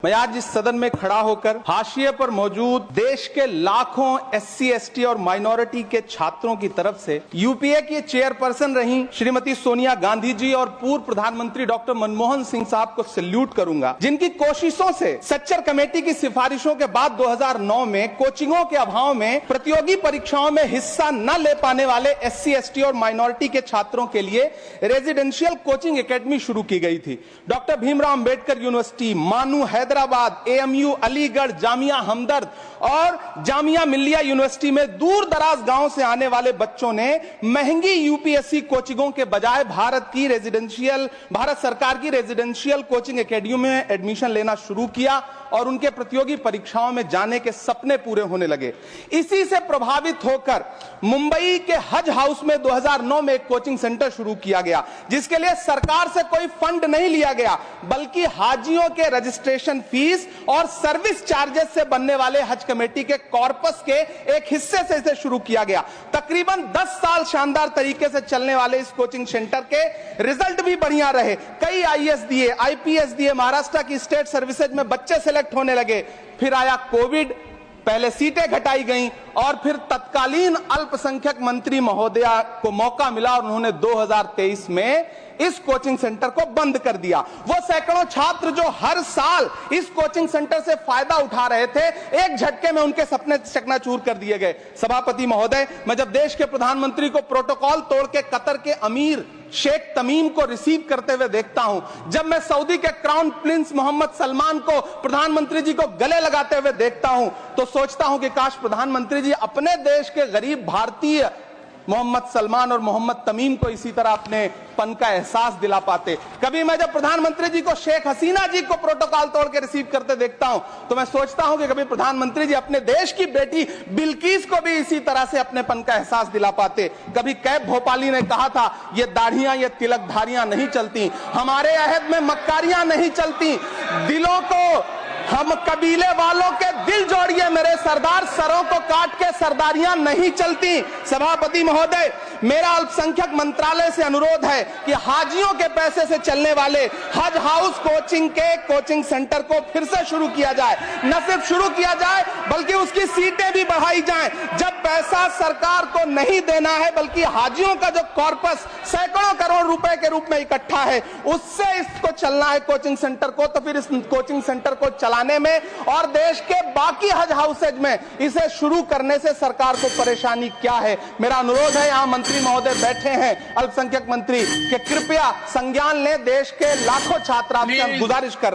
मैं आज इस सदन में खड़ा होकर हाशिए पर मौजूद देश के लाखों एससी, एसटी और माइनॉरिटी के छात्रों की तरफ से यूपीए की चेयरपर्सन रही श्रीमती सोनिया गांधी जी और पूर्व प्रधानमंत्री डॉक्टर मनमोहन सिंह साहब को सैल्यूट करूंगा, जिनकी कोशिशों से सच्चर कमेटी की सिफारिशों के बाद 2009 में कोचिंगों के अभाव में प्रतियोगी परीक्षाओं में हिस्सा न ले पाने वाले एससी, एसटी और माइनॉरिटी के छात्रों के लिए रेजिडेंशियल कोचिंग एकेडमी शुरू की गई थी। डॉक्टर भीमराव अंबेडकर यूनिवर्सिटी, मानू हैदराबाद, एएमयू अलीगढ़, जामिया हमदर्द और जामिया मिल्लिया यूनिवर्सिटी में दूर दराज गांव से आने वाले बच्चों ने महंगी यूपीएससी कोचिंगों के बजाय भारत सरकार की रेजिडेंशियल कोचिंग एकेडमी में एडमिशन लेना शुरू किया और उनके प्रतियोगी परीक्षाओं में जाने के सपने पूरे होने लगे। इसी से प्रभावित होकर मुंबई के हज हाउस में 2009 में एक कोचिंग सेंटर शुरू किया गया, जिसके लिए सरकार से कोई फंड नहीं लिया गया, बल्कि हाजियों के रजिस्ट्रेशन फीस और सर्विस चार्जेस से बनने वाले हज कमेटी के कॉर्पस के एक हिस्से से इसे शुरू किया गया। तकरीबन 10 साल शानदार तरीके से चलने वाले इस कोचिंग सेंटर के रिजल्ट भी बढ़िया रहे। कई आईएएस दिए, आईपीएस दिए, महाराष्ट्र की स्टेट सर्विसेज में बच्चे सेलेक्ट होने लगे। फिर आया कोविड, पहले सीटें घटाई गईं और फिर तत्कालीन अल्पसंख्यक मंत्री महोदया को मौका मिला और उन्होंने 2023 में इस कोचिंग सेंटर को बंद कर दिया। वो सैकड़ों छात्र जो हर साल इस कोचिंग सेंटर से फायदा उठा रहे थे, एक झटके में उनके सपने चकनाचूर कर दिए गए। सभापति महोदय, मैं जब देश के प्रधानमंत्री को प्रोटोकॉल तोड़ के कतर के अमीर शेख तमीम को रिसीव करते हुए देखता हूं, जब मैं सऊदी के क्राउन प्रिंस मोहम्मद सलमान को प्रधानमंत्री जी को गले लगाते हुए देखता हूं, तो सोचता हूं कि काश प्रधानमंत्री जी अपने देश के गरीब भारतीय मोहम्मद सलमान और मोहम्मद तमीम को इसी तरह अपने पन का एहसास दिला पाते। कभी मैं जब प्रधानमंत्री जी को शेख हसीना जी को प्रोटोकॉल तोड़ के रिसीव करते देखता हूं, तो मैं सोचता हूं कि कभी प्रधानमंत्री जी अपने देश की बेटी बिल्किस को भी इसी तरह से अपने पन का एहसास दिला पाते। कभी कैब भोपाली ने कहा था, ये दाढ़ियां, ये तिलकधारियां नहीं चलती, हमारे अहद में मक्कारियां नहीं चलती, दिलों को हम कबीले वालों के दिल जोड़िए मेरे सरदार, सरों को काट के सरदारियां नहीं चलती। सभापति महोदय, मेरा अल्पसंख्यक मंत्रालय से अनुरोध है कि हाजियों के पैसे से चलने वाले हज हाउस कोचिंग के कोचिंग सेंटर को फिर से शुरू किया जाए। न सिर्फ शुरू किया जाए बल्कि उसकी सीटें भी बढ़ाई जाएं। जब पैसा सरकार को नहीं देना है बल्कि हाजियों का जो कॉर्पस सैकड़ों करोड़ रुपए के रूप में इकट्ठा है, उससे इसको चलना है कोचिंग सेंटर को, तो फिर इस कोचिंग सेंटर को चलाने में और देश के बाकी हज हाउसेज में इसे शुरू करने से सरकार को परेशानी क्या है। मेरा अनुरोध है, यहां मंत्री महोदय बैठे हैं, अल्पसंख्यक मंत्री, कि कृपया संज्ञान लें। देश के लाखों छात्र आपसे गुजारिश कर रहे हैं।